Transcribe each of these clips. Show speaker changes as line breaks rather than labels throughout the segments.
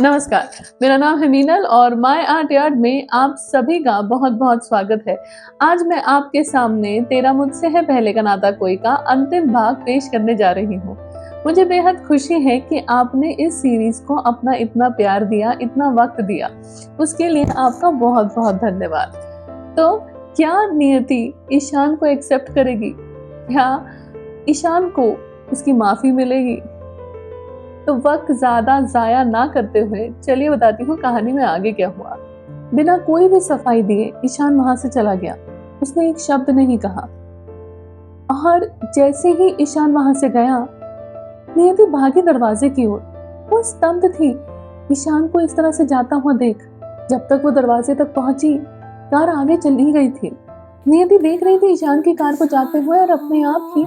नमस्कार, मेरा नाम है मीनल और माय आर्ट यार्ड में आप सभी का बहुत बहुत स्वागत है। आज मैं आपके सामने तेरा मुझसे है पहले का नाता कोई का अंतिम भाग पेश करने जा रही हूँ। मुझे बेहद खुशी है कि आपने इस सीरीज को अपना इतना प्यार दिया, इतना वक्त दिया, उसके लिए आपका बहुत बहुत धन्यवाद। तो क्या नियति ईशान को एक्सेप्ट करेगी? क्या ईशान को उसकी माफी मिलेगी? तो वक्त ज्यादा जाया ना करते हुए चलिए बताती हूँ कहानी में आगे क्या हुआ। बिना कोई भी सफाई दिए ईशान वहां से चला गया। उसने एक शब्द नहीं कहा और जैसे ही ईशान वहां से गया, नियति भागी दरवाजे की ओर। वो स्तब्ध थी ईशान को इस तरह से जाता हुआ देख। जब तक वो दरवाजे तक पहुंची, कार आगे चली गई थी। नियति देख रही थी ईशान की कार को जाते हुए और अपने आप ही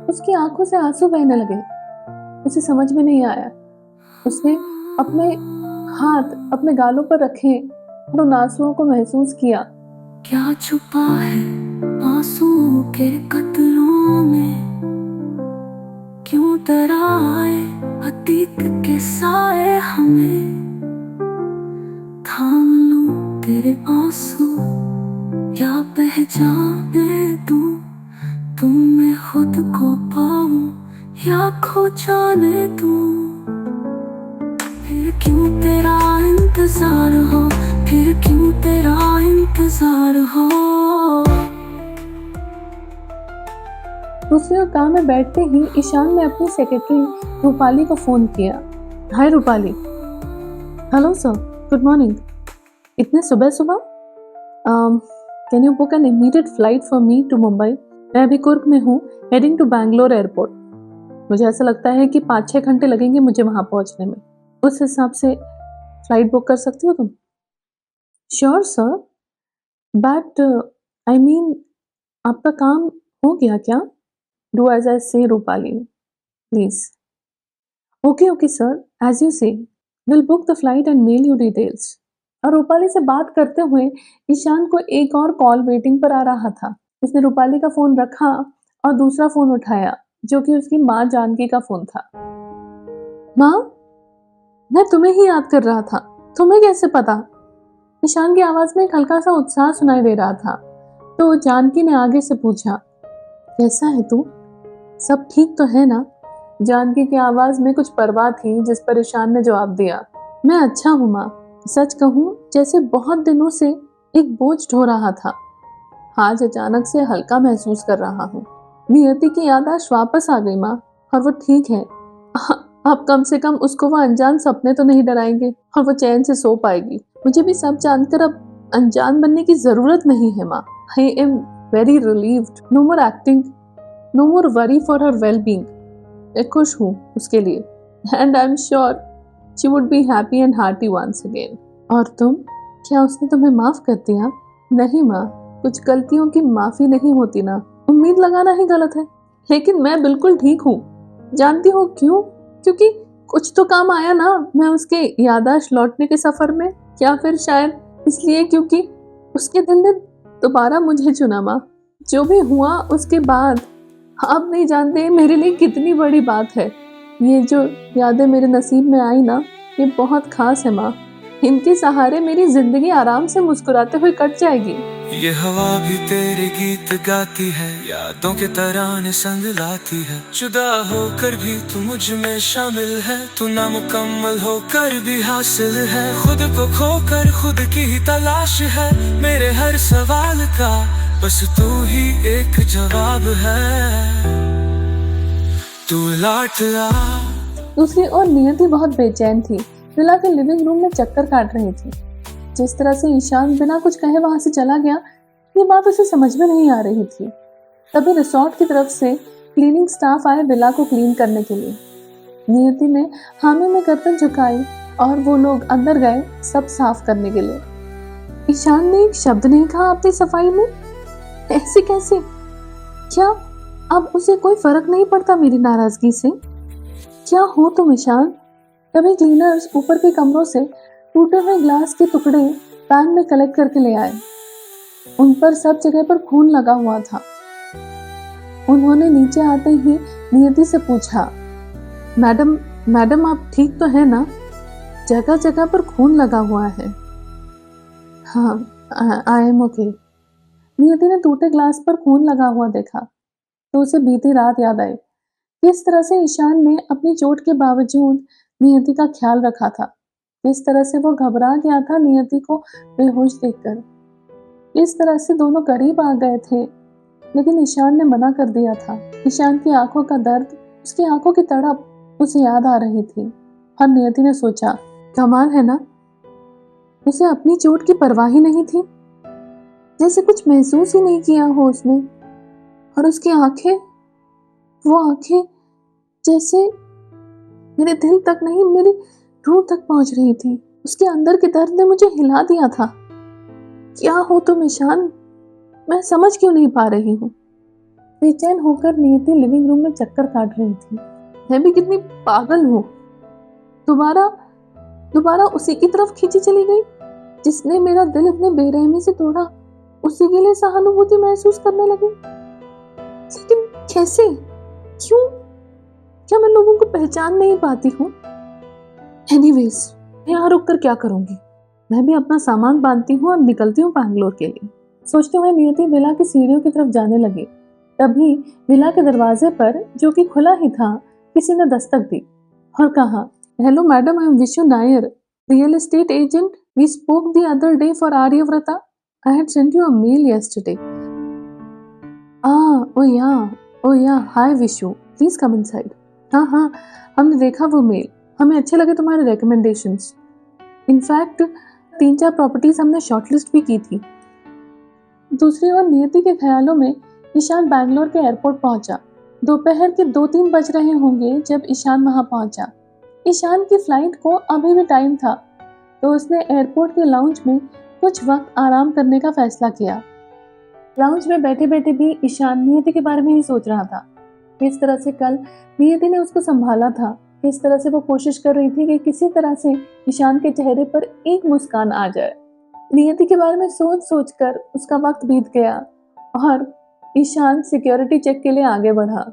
उसकी आंखों से आंसू बहने लगे। उसे समझ में नहीं आया। उसने अपने हाथ अपने गालों पर रखे और उन आंसुओं को महसूस किया।
क्या छुपा है आंसुओं के कतरों में, क्यों डराए अतीत के साए हमें। थाम लूं तेरे आंसू या पहचाने दूं, तुम में खुद को पाऊं या खो जाने दूं। फिर क्यों तेरा इंतजार हो, फिर क्यों तेरा इंतजार हो।
दूसरी ओर कार में बैठते ही ईशान ने अपनी सेक्रेटरी रूपाली को फोन किया। Hi Rupali. Hello sir, good morning. इतने सुबह सुबह? Can you book an immediate flight for me to Mumbai? मैं अभी कुर्ग में हूँ, हेडिंग टू बैंगलोर एयरपोर्ट। मुझे ऐसा लगता है कि 5-6 घंटे लगेंगे मुझे वहां पहुंचने में। उस हिसाब से फ्लाइट बुक कर सकती हो तुम? Sure sir, but I mean आपका काम हो गया क्या? Do as I say Rupali, please. Okay sir, as you say, will book the flight and mail you details. और रूपाली से बात करते हुए ईशान को एक और कॉल वेटिंग पर आ रहा था। उसने रूपाली का फोन रखा और दूसरा फोन उठाया, जो कि उसकी माँ जानकी का फोन था। माँ, मैं तुम्हें ही याद कर रहा था। तुम्हें कैसे पता? ईशान की आवाज में एक हल्का सा उत्साह सुनाई दे रहा था। तो जानकी ने आगे से पूछा, कैसा है तू? सब ठीक तो है ना? जानकी की आवाज में कुछ परवाह थी, जिस पर ईशान ने जवाब दिया, मैं अच्छा हूँ माँ। सच कहूँ जैसे बहुत दिनों से एक बोझ ढो रहा था, आज अचानक से हल्का महसूस कर रहा हूँ। नियति की याददाश्त वापस आ गई माँ, और वो ठीक है। अब कम से कम उसको वो अनजान सपने तो नहीं डराएंगे और वो चैन से सो पाएगी। मुझे भी सब जानकर अब अनजान बनने की जरूरत नहीं है माँ। I am very relieved. No more acting, no more worry for her well being. मैं खुश हूँ उसके लिए, and I am sure she would be happy and hearty once again. और तुम, क्या उसने तुम्हें माफ कर दिया? नहीं माँ, कुछ गलतियों की माफी नहीं होती ना, उम्मीद लगाना ही गलत है। लेकिन मैं बिल्कुल ठीक हूँ। जानती हो क्यों? क्योंकि कुछ तो काम आया ना मैं उसके याददाश्त लौटने के सफर में, या फिर शायद इसलिए क्योंकि उसके दिल ने दोबारा मुझे चुना माँ। जो भी हुआ उसके बाद आप नहीं जानते मेरे लिए कितनी बड़ी बात है। ये जो यादें मेरे नसीब में आई ना, ये बहुत खास है माँ। इनके सहारे मेरी जिंदगी आराम से मुस्कुराते हुए कट जाएगी।
ये हवा भी तेरे गीत गाती है, यादों के तराने संग लाती है। जुदा होकर भी तू मुझ में शामिल है, तू नामुकम्मल होकर भी हासिल है। खुद को खोकर खुद की ही तलाश है, मेरे हर सवाल का बस तू ही एक जवाब है। तू लौट आ।
दूसरी ओर नियति बहुत बेचैन थी। विला के लिविंग रूम में चक्कर काट रही थी। जिस तरह से ईशान बिना कुछ कहे वहां से चला गया, ये बात उसे समझ में नहीं आ रही थी। तभी रिसोर्ट की तरफ से क्लीनिंग स्टाफ आए विला को क्लीन करने के लिए। नियति ने हामी में गर्दन झुकाई और वो लोग अंदर गए सब साफ करने के लिए। ईशान ने एक शब्द नहीं कहा अपनी सफाई में। ऐसे कैसे? क्या अब उसे कोई फर्क नहीं पड़ता मेरी नाराजगी से? क्या हो तुम ईशान? तभी क्लीनर्स ऊपर के कमरों से टूटे हुए ग्लास के टुकड़े पैन में कलेक्ट करके ले आए। उन पर सब जगह पर खून लगा हुआ था। उन्होंने नीचे आते ही नियति से पूछा, मैडम आप ठीक तो है ना? जगह जगह पर खून लगा हुआ है। हाँ, आई एम ओके। नियति ने टूटे ग्लास पर खून लगा हुआ देखा तो उसे बीती रात याद आई। किस तरह से ईशान ने अपनी चोट के बावजूद नियति का ख्याल रखा था, किस तरह से वो घबरा गया था नियति को बेहोश देखकर, किस तरह से दोनों करीब आ गए थे लेकिन ईशान ने मना कर दिया था। ईशान की आंखों का दर्द, उसकी आंखों की तड़प उसे याद आ रही थी और नियति ने सोचा, कमाल है ना, उसे अपनी चोट की परवाह ही नहीं थी, जैसे कुछ महसूस ही नहीं किया हो उसने। और उसकी आंखें, वो आंखें जैसे मेरे दिल तक नहीं, मेरी रूह तक पहुंच रही थी। उसके अंदर के दर्द ने मुझे हिला दिया था। क्या हो तुम ईशान, मैं समझ क्यों नहीं पा रही हूँ। बेचैन होकर नियति लिविंग रूम में चक्कर काट रही थी। मैं भी कितनी पागल हूँ, दोबारा उसी की तरफ खींची चली गई जिसने मेरा दिल इतने बेरहमी से तोड़ा। उसी के लिए सहानुभूति महसूस करने लगी, लेकिन कैसे, क्यों? क्या मैं लोगों को पहचान नहीं पाती हूँ? एनीवेज, मैं यहाँ रुक कर क्या करूंगी, मैं भी अपना सामान बांधती हूँ और निकलती हूँ बैंगलोर के लिए। सोचते हुए नियति विला की सीढ़ियों की तरफ जाने लगी। तभी विला के दरवाजे पर, जो कि खुला ही था, किसी ने दस्तक दी और कहा, hello madam, I am Vishu Nair, real estate agent. We spoke the other day for Aryavrata. I had sent you a mail yesterday. Oh yeah, hi Vishu, please come inside. हाँ, हमने देखा वो मेल, हमें अच्छे लगे तुम्हारे रिकमेंडेशंस। इनफैक्ट 3-4 प्रॉपर्टीज हमने शॉर्टलिस्ट भी की थी। दूसरी ओर नियति के ख्यालों में ईशान बैंगलोर के एयरपोर्ट पहुंचा। दोपहर के 2-3 बज रहे होंगे जब ईशान वहां पहुंचा। ईशान की फ्लाइट को अभी भी टाइम था, तो उसने एयरपोर्ट के लाउंज में कुछ वक्त आराम करने का फैसला किया। लाउंज में बैठे बैठे भी ईशान नियति के बारे में ही सोच रहा था। किस तरह से कल नियति ने उसको संभाला था, किस तरह से वो कोशिश कर रही थी कि किसी तरह से ईशान के चेहरे पर एक मुस्कान आ जाए। नियति के बारे में सोच सोच कर उसका वक्त बीत गया और ईशान सिक्योरिटी चेक के लिए आगे बढ़ा।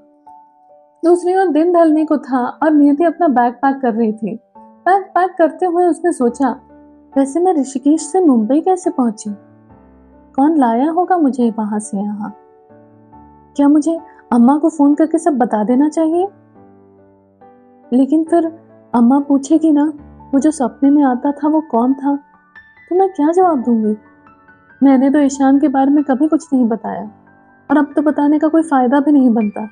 दूसरी ओर दिन ढलने को था और नियति अपना बैग पैक कर रही थी। बैग पैक करते हुए उसने सोचा, वैसे मैं ऋषिकेश से मुंबई कैसे पहुंची? कौन लाया होगा मुझे वहां से यहाँ? क्या मुझे अम्मा को फोन करके सब बता देना चाहिए? लेकिन फिर अम्मा पूछेगी ना, वो जो सपने में आता था वो कौन था, तो मैं क्या जवाब दूंगी? मैंने तो ईशान के बारे में कभी कुछ नहीं बताया और अब तो बताने का कोई फायदा भी नहीं बनता।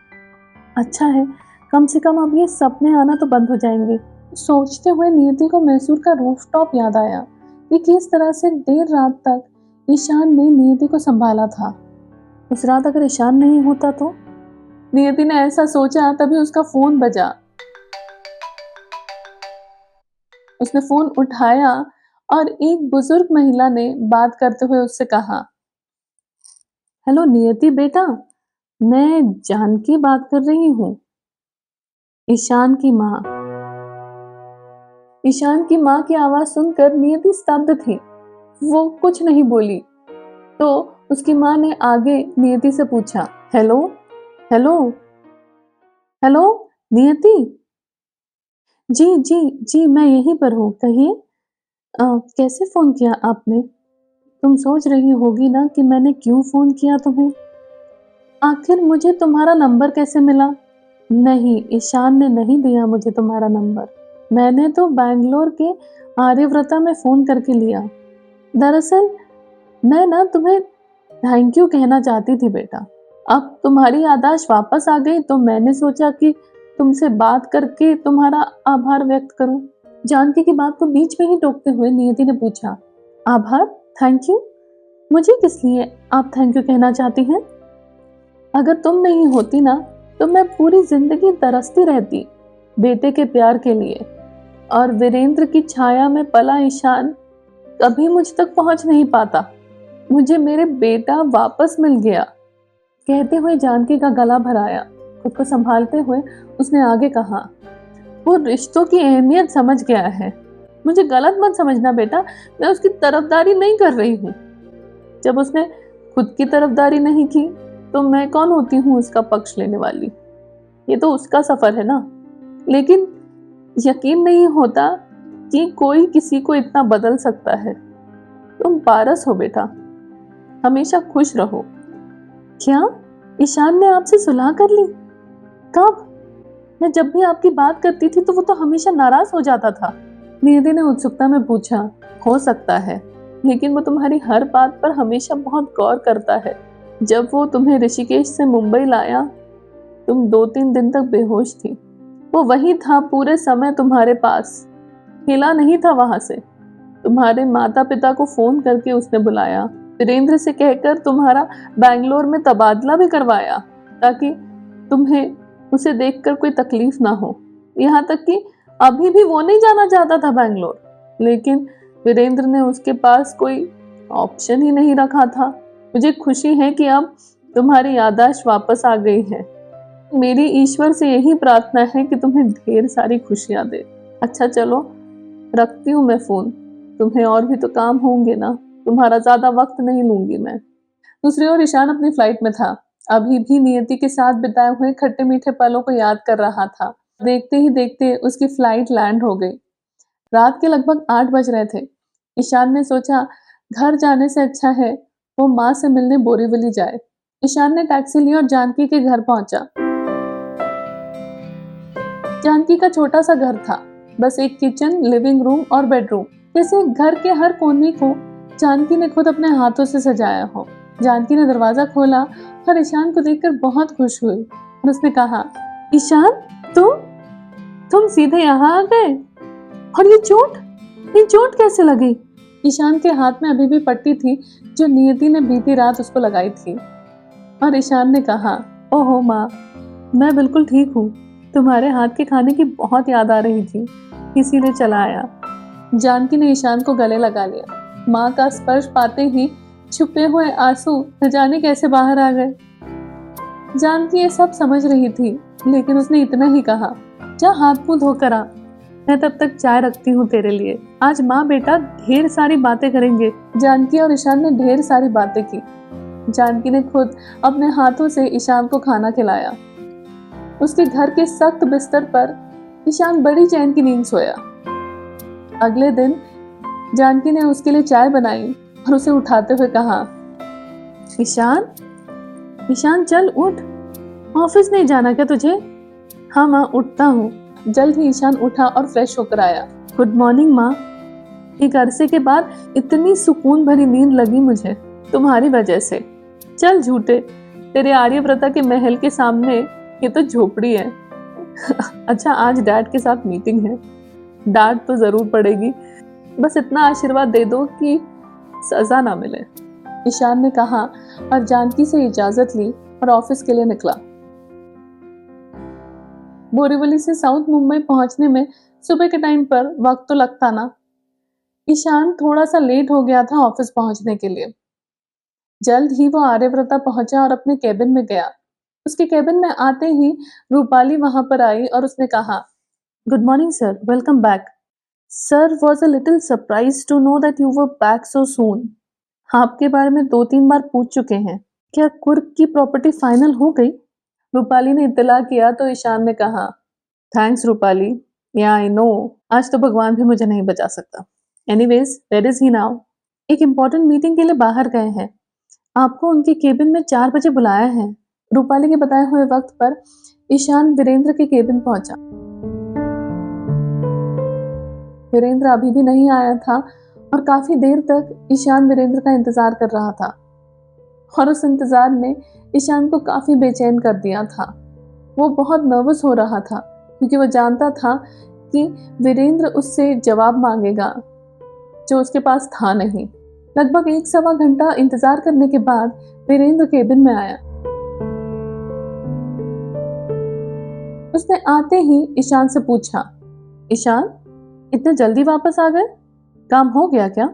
अच्छा है, कम से कम अब ये सपने आना तो बंद हो जाएंगे। सोचते हुए नियति को मैसूर का रूफटॉप याद आया कि किस तरह से देर रात तक ईशान ने नियति को संभाला था। उस रात अगर ईशान नहीं होता तो? नियति ने ऐसा सोचा, तभी उसका फोन बजा। उसने फोन उठाया और एक बुजुर्ग महिला ने बात करते हुए उससे कहा, हेलो नियति बेटा, मैं जानकी बात कर रही हूँ, ईशान की माँ। ईशान की माँ की आवाज सुनकर नियति स्तब्ध थी। वो कुछ नहीं बोली। तो उसकी माँ ने आगे नियति से पूछा, हेलो हेलो हेलो नियति? जी मैं यहीं पर हूँ, कहिए। कैसे फोन किया आपने? तुम सोच रही होगी ना कि मैंने क्यों फोन किया तुम्हें। आखिर मुझे तुम्हारा नंबर कैसे मिला? नहीं, ईशान ने नहीं दिया मुझे तुम्हारा नंबर। मैंने तो बैंगलोर के आर्यव्रता में फोन करके लिया। दरअसल मैं ना तुम्हें थैंक यू कहना चाहती थी बेटा। अब तुम्हारी याददाश्त वापस आ गई तो मैंने सोचा कि तुमसे बात करके तुम्हारा आभार व्यक्त करूं। जानकी की बात को बीच में ही टोकते हुए नियति ने पूछा, आभार? Thank you? मुझे किस लिए आप थैंक यू कहना चाहती हैं? अगर तुम नहीं होती ना तो मैं पूरी जिंदगी तरसती रहती बेटे के प्यार के लिए, और वीरेंद्र की छाया में पला ईशान कभी मुझ तक पहुंच नहीं पाता। मुझे मेरे बेटा वापस मिल गया। कहते हुए जानकी का गला भराया। खुद को संभालते हुए उसने आगे कहा, वो रिश्तों की अहमियत समझ गया है। मुझे गलत मत समझना बेटा, मैं उसकी तरफदारी नहीं कर रही हूँ। जब उसने खुद की तरफदारी नहीं की तो मैं कौन होती हूँ उसका पक्ष लेने वाली? ये तो उसका सफर है ना। लेकिन यकीन नहीं होता कि कोई किसी को इतना बदल सकता है। तुम पारस हो बेटा, हमेशा खुश रहो। क्या ईशान ने आपसे सुलह कर ली? कब? मैं जब भी आपकी बात करती थी तो वो तो हमेशा नाराज हो जाता था। नियति ने उत्सुकता में पूछा। हो सकता है, लेकिन वो तुम्हारी हर बात पर हमेशा बहुत गौर करता है। जब वो तुम्हें ऋषिकेश से मुंबई लाया, तुम 2-3 दिन तक बेहोश थी। वो वही था पूरे समय तुम्हारे पास, हिला नहीं था वहां से। तुम्हारे माता पिता को फोन करके उसने बुलाया, वीरेंद्र से कहकर तुम्हारा बैंगलोर में तबादला भी करवाया, ताकि तुम्हें उसे देखकर कोई तकलीफ ना हो। यहाँ तक कि अभी भी वो नहीं जाना चाहता था बैंगलोर, लेकिन वीरेंद्र ने उसके पास कोई ऑप्शन ही नहीं रखा था। मुझे खुशी है कि अब तुम्हारी याददाश्त वापस आ गई है। मेरी ईश्वर से यही प्रार्थना है कि तुम्हें ढेर सारी खुशियां दे। अच्छा चलो, रखती हूँ मैं फोन। तुम्हें और भी तो काम होंगे ना, तुम्हारा ज्यादा वक्त नहीं लूंगी मैं। दूसरी ओर ईशान अपनी फ्लाइट में था, अभी भी नियति के साथ बिताए हुए खट्टे मीठे पलों को याद कर रहा था। देखते ही देखते उसकी फ्लाइट लैंड हो गई। रात के लगभग 8 बज रहे थे। ईशान ने सोचा घर जाने से अच्छा है वो माँ से मिलने बोरीवली जाए। ईशान ने टैक्सी ली और जानकी के घर पहुंचा। जानकी का छोटा सा घर था, बस एक किचन, लिविंग रूम और बेडरूम। जैसे घर के हर कोने को जानकी ने खुद अपने हाथों से सजाया हो। जानकी ने दरवाजा खोला और ईशान को देखकर बहुत खुश हुई और उसने कहा, ईशान तुम सीधे यहाँ आ गए? और ये चोट कैसे लगी? ईशान के हाथ में अभी भी पट्टी थी जो नियति ने बीती रात उसको लगाई थी। और ईशान ने कहा, ओहो माँ, मैं बिल्कुल ठीक हूँ। तुम्हारे हाथ के खाने की बहुत याद आ रही थी, इसीलिए चला आया। जानकी ने ईशान को गले लगा लिया। माँ का स्पर्श पाते ही छुपे हुए आंसू न जाने कैसे बाहर आ गए। जानकी ये सब समझ रही थी, लेकिन उसने इतना ही कहा, जा हाथ मुंह धोकर आ, मैं तब तक चाय रखती हूँ तेरे लिए। आज माँ बेटा ढेर सारी बातें करेंगे। जानकी और ईशान ने ढेर सारी बातें की। जानकी ने खुद अपने हाथों से ईशान को खाना खिलाया। उसके घर के सख्त बिस्तर पर ईशान बड़ी चैन की नींद सोया। अगले दिन जानकी ने उसके लिए चाय बनाई और उसे उठाते हुए कहा, ईशान चल उठ, ऑफिस नहीं जाना क्या तुझे? हाँ माँ, उठता हूँ। जल्द ही ईशान उठा और फ्रेश होकर आया। गुड मॉर्निंग माँ। एक अरसे के बाद इतनी सुकून भरी नींद लगी मुझे तुम्हारी वजह से। चल झूठे, तेरे आर्यव्रता के महल के सामने ये तो झोपड़ी है। अच्छा, आज डैड के साथ मीटिंग है, डांट तो जरूर पड़ेगी, बस इतना आशीर्वाद दे दो कि सजा ना मिले। ईशान ने कहा और जानकी से इजाजत ली और ऑफिस के लिए निकला। बोरीवली से साउथ मुंबई पहुंचने में सुबह के टाइम पर वक्त तो लगता ना। ईशान थोड़ा सा लेट हो गया था ऑफिस पहुंचने के लिए। जल्द ही वो आर्यव्रता पहुंचा और अपने केबिन में गया। उसके केबिन में आते ही रूपाली वहां पर आई और उसने कहा, good morning sir, welcome back. Sir was a little surprise to know that you were back so soon. आपके बारे में 2-3 बार पूछ चुके हैं, क्या कुर्क की प्रॉपर्टी फाइनल हो गई? रूपाली ने इत्तला किया तो ईशान ने कहा, थैंक्स रूपाली, या आई नो, आज तो भगवान भी मुझे नहीं बचा सकता। Anyways, where is he now? एक इम्पोर्टेंट मीटिंग के लिए बाहर गए हैं, आपको उनके केबिन में 4 बजे बुलाया है। रूपाली के बताए हुए वक्त पर ईशान वीरेंद्र के केबिन पहुंचा। वीरेंद्र अभी भी नहीं आया था और काफी देर तक ईशान वीरेंद्र का इंतजार कर रहा था और उस इंतजार ने ईशान को काफी बेचैन कर दिया था। वो बहुत नर्वस हो रहा था क्योंकि वो जानता था कि वीरेंद्र उससे जवाब मांगेगा जो उसके पास था नहीं। लगभग 1-1.25 घंटा इंतजार करने के बाद वीरेंद्र केबिन में आया। उसने आते ही ईशान से पूछा, ईशान इतने जल्दी वापस आ गए, काम हो गया क्या?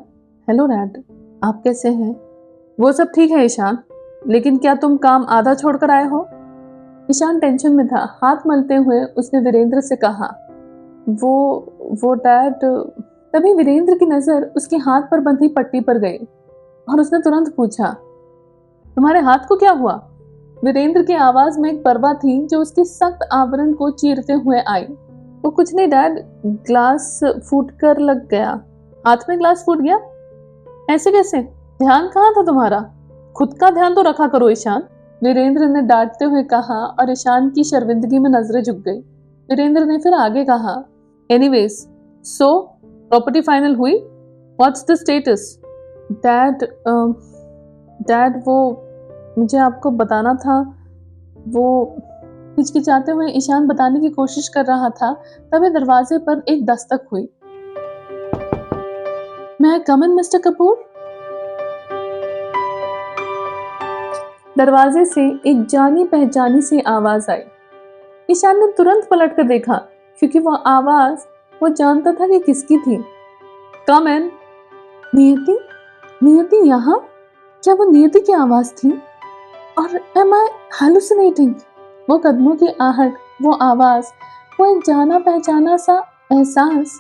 हेलो डैड, आप कैसे हैं? वो सब ठीक है ईशान, लेकिन क्या तुम काम आधा छोड़कर आए हो? ईशान टेंशन में था। हाथ मलते हुए उसने वीरेंद्र से कहा, वो डैड। तभी वीरेंद्र की नजर उसके हाथ पर बंधी पट्टी पर गई और उसने तुरंत पूछा, तुम्हारे हाथ को क्या हुआ? वीरेंद्र की आवाज में एक परवाह थी जो उसके सख्त आवरण को चीरते हुए आई। वो कुछ नहीं डैड, ग्लास फूट कर लग गया। हाथ में ग्लास फूट गया? ऐसे कैसे? ध्यान कहाँ था तुम्हारा? खुद का ध्यान तो रखा करो ईशान, वीरेंद्र ने डांटते हुए कहा और ईशान की शर्मिंदगी में नजरें झुक गई। वीरेंद्र ने फिर आगे कहा, एनीवेज, सो प्रॉपर्टी फाइनल हुई? What's the status? डैड वो मुझे आपको बताना था। वो हिचकिचाते हुए ईशान बताने की कोशिश कर रहा था, तभी दरवाजे पर एक दस्तक हुई। मैं आई कम इन मिस्टर कपूर? दरवाजे से एक जानी पहचानी सी आवाज आई। ईशान ने तुरंत पलट कर देखा, क्योंकि वो आवाज वो जानता था कि किसकी थी। कम इन। नियति? नियति यहाँ? क्या वो नियति की आवाज थी? और एम आई हैलुसिनेटिंग? वो कदमों की आहट, वो आवाज, वो एक जाना पहचाना सा एहसास।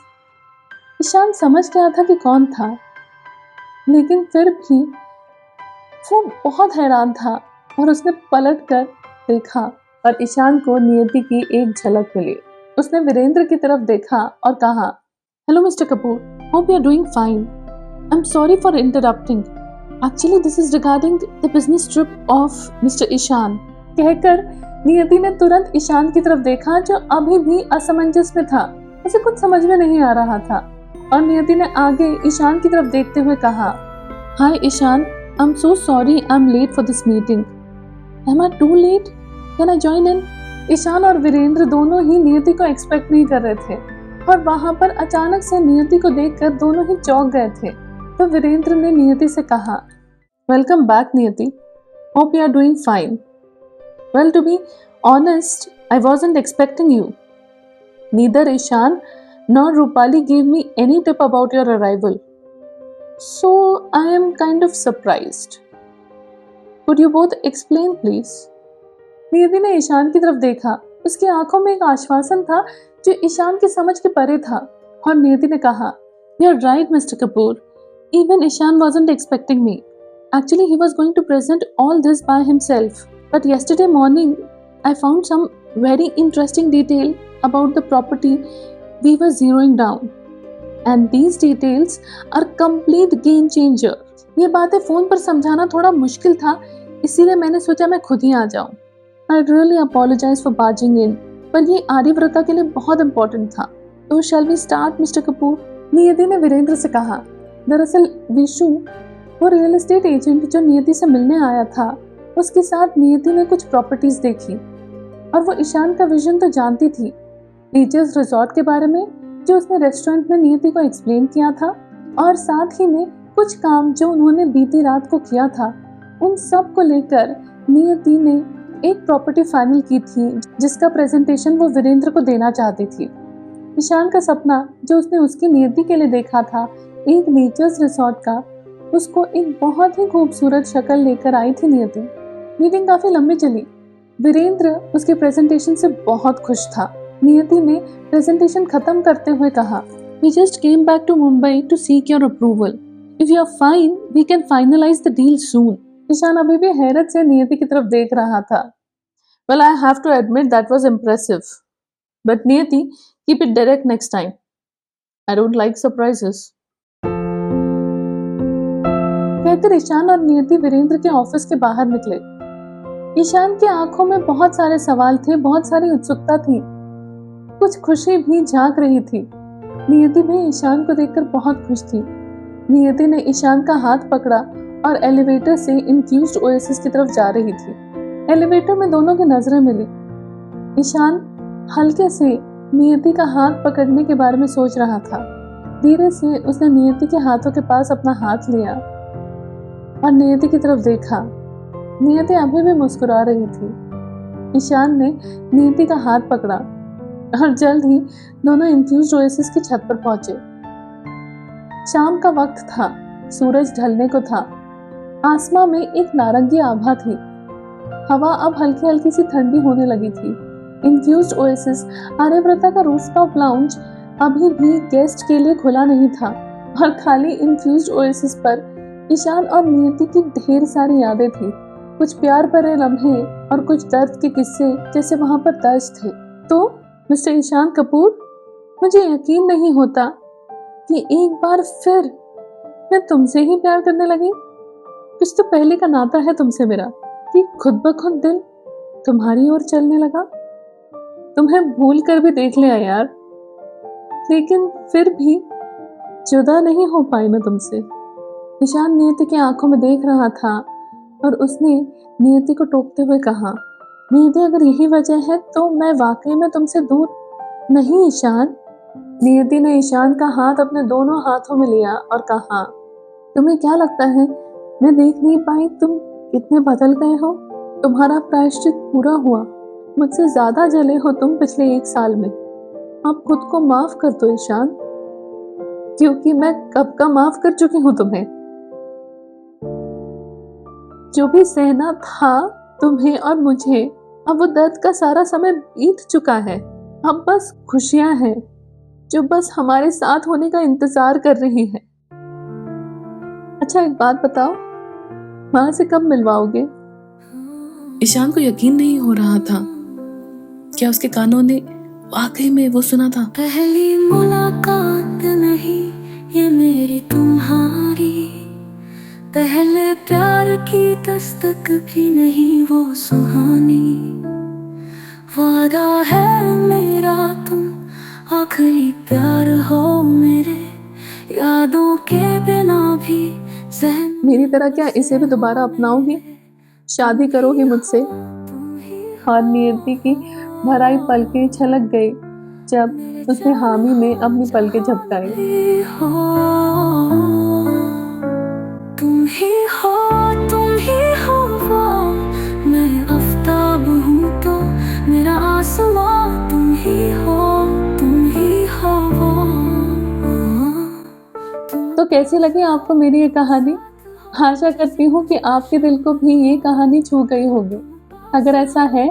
ईशान समझ गया था कि कौन था, लेकिन फिर भी वो बहुत हैरान था और उसने पलट कर देखा और ईशान को नियति की एक झलक मिली। उसने वीरेंद्र की तरफ देखा और कहा, hello mister Kapoor, hope you are doing fine. I am sorry for interrupting. Actually this is regarding the business trip of mister Ishaan. कहकर नियति ने तुरंत ईशान की तरफ देखा, जो अभी भी असमंजस में था। उसे कुछ समझ में नहीं आ रहा था और नियति ने आगे ईशान की तरफ देखते हुए कहा, hi Ishan, I am so sorry, I am late for this meeting. Am I too late? Can I join in? Ishan और वीरेंद्र दोनों ही नियति को एक्सपेक्ट नहीं कर रहे थे और वहां पर अचानक से नियति को देखकर दोनों ही चौंक गए थे। तो वीरेंद्र ने नियति से कहा, welcome back Niyati, hope you are doing fine. Well, to be honest, I wasn't expecting you. Neither Ishan nor Rupali gave me any tip about your arrival. So, I am kind of surprised. Could you both explain, please? नियति ने ईशान की तरफ देखा। उसकी आंखों में एक आश्वासन था जो ईशान की समझ के परे था और नियति ने कहा, You're right, Mr. Kapoor. Even Ishan wasn't expecting me. Actually, he was going to present all this by himself. But yesterday morning, I found some very interesting detail about the property we were zeroing down. And these details are complete game changer. ये बातें phone पर समझाना थोड़ा मुश्किल था, इसीलिए मैंने सोचा मैं खुद ही आ जाऊं। I really apologize for barging in, पर ये आर्यव्रता के लिए बहुत इम्पोर्टेंट था। तो shall we start, Mr. Kapoor? नियति ने वीरेंद्र से कहा। दरअसल विशु, वो रियल एस्टेट एजेंट जो नियति से मिलने आया था, उसके साथ नियति ने कुछ प्रॉपर्टीज देखी और वो ईशान का विजन तो जानती थी। नेचर्स रिजॉर्ट के बारे में जो उसने रेस्टोरेंट में नियति को एक्सप्लेन किया था, और साथ ही में कुछ काम जो उन्होंने बीती रात को किया था, उन सब को लेकर नियति ने एक प्रॉपर्टी फाइनल की थी जिसका प्रेजेंटेशन वो वीरेंद्र को देना चाहती थी। ईशान का सपना जो उसने उसकी नियति के लिए देखा था, एक नेचर्स रिजॉर्ट का, उसको एक बहुत ही खूबसूरत शक्ल लेकर आई थी नियति। मीटिंग काफी लंबी चली। वीरेंद्र उसके प्रेजेंटेशन से बहुत खुश था। नियति ने प्रेजेंटेशन खत्म करते हुए कहा, We just came back to Mumbai to seek your approval. If you are fine, we can finalize the deal soon. Ishan अभी भी हैरत से नियति की तरफ देख रहा था। Well, I have to admit that was impressive. But Niyati, keep it direct next time. I don't like surprises. कहकर ईशान और नियति वीरेंद्र के ऑफिस के बाहर निकले। ईशान की आंखों में बहुत सारे सवाल थे, बहुत सारी उत्सुकता थी, कुछ खुशी भी झांक रही थी। नियति भी ईशान को देखकर बहुत खुश थी। नियति ने ईशान का हाथ पकड़ा और एलिवेटर से इन्फ्यूज्ड ओएसिस की तरफ जा रही थी। एलिवेटर में दोनों की नजरें मिली। ईशान हल्के से नियति का हाथ पकड़ने के बारे में सोच रहा था। धीरे से उसने नियति के हाथों के पास अपना हाथ लिया और नियति की तरफ देखा। नियति अभी भी मुस्कुरा रही थी। ईशान ने नियति का हाथ पकड़ा और जल्द ही दोनों इन्फ्यूज्ड ओएसिस की छत पर पहुंचे। शाम का वक्त था, सूरज ढलने को था। आसमां में एक नारंगी आभा थी। हवा अब हल्की हल्की सी ठंडी होने लगी थी। इन्फ्यूज्ड ओएसिस आर्यव्रता का रूफटॉप लाउंज अभी भी गेस्ट के लिए खुला नहीं था और खाली इन्फ्यूज्ड ओएसिस पर ईशान और नियति की ढेर सारी यादें थी। कुछ प्यार भरे लम्हे और कुछ दर्द के किस्से जैसे वहां पर दर्ज थे। तो मिस्टर ईशान कपूर, मुझे यकीन नहीं होता कि एक बार फिर मैं तुमसे ही प्यार करने लगी। कुछ तो पहले का नाता है तुमसे मेरा कि खुद ब खुद दिल तुम्हारी ओर चलने लगा। तुम्हें भूल कर भी देख लिया यार, लेकिन फिर भी जुदा नहीं हो पाई मैं तुमसे। ईशान नियति की आंखों में देख रहा था और उसने नियति को टोकते हुए कहा, नियति अगर यही वजह है तो मैं वाकई में तुमसे दूर नहीं ईशान। नियति ने ईशान का हाथ अपने दोनों हाथों में लिया और कहा, तुम्हें क्या लगता है मैं देख नहीं पाई तुम कितने बदल गए हो? तुम्हारा प्रायश्चित पूरा हुआ। मुझसे ज्यादा जले हो तुम पिछले 1 साल में। आप खुद को माफ कर दो ईशान, क्योंकि मैं कब का माफ कर चुकी हूं तुम्हें। जो भी सहना था तुम्हें और मुझे, अब वो दर्द का सारा समय बीत चुका है। अब बस खुशियां हैं जो बस हमारे साथ होने का इंतजार कर रही है। अच्छा एक बात बताओ, माँ से कब मिलवाओगे?
ईशान को यकीन नहीं हो रहा था, क्या उसके कानों ने वाकई में वो सुना था।
पहली मुलाकात नहीं ये मेरी तुम्हारी, पहले प्यार की दस्तक भी नहीं वो सुहानी। वादा है मेरा तुम आखिरी प्यार हो मेरे, यादों के बिना भी ज़हन
मेरी तरह क्या इसे भी दोबारा अपनाओगी? शादी करोगी मुझसे? और नियति की भराई पलकें छलक गई जब उसने हामी में अपनी पलकें झपकाई।
हो तुम ही हो, तुम ही हो वो, मैं आफताब हूँ तो मेरा आसमां। तुम ही हो, तुम ही हो वो।
तो कैसी लगी आपको मेरी ये कहानी? आशा करती हूँ कि आपके दिल को भी ये कहानी छू गई होगी। अगर ऐसा है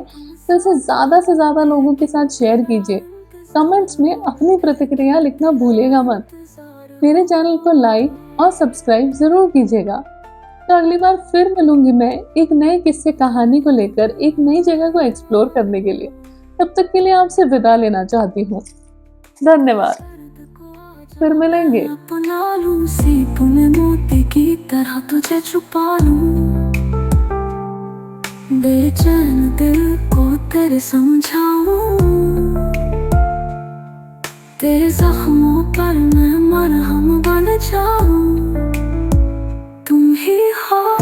तो इसे ज़्यादा से ज़्यादा लोगों के साथ शेयर कीजिए। कमेंट्स में अपनी प्रतिक्रिया लिखना भूलिएगा मत। मेरे चैनल को लाइक और सब्सक्राइब ज़रूर कीजिएगा। तो अगली बार फिर मिलूंगी मैं एक नए किस्से कहानी को लेकर, एक नई जगह को एक्सप्लोर करने के लिए। तब तक के लिए आपसे विदा लेना चाहती हूँ। धन्यवाद, फिर मिलेंगे।
अपना लूं सीप में मोती की तरह तुझे छुपा लूं, बेचैन दिल को तेरे समझाऊं, तेरे जख्मों पर मैं मरहम बन जाऊं। तुम ही हो।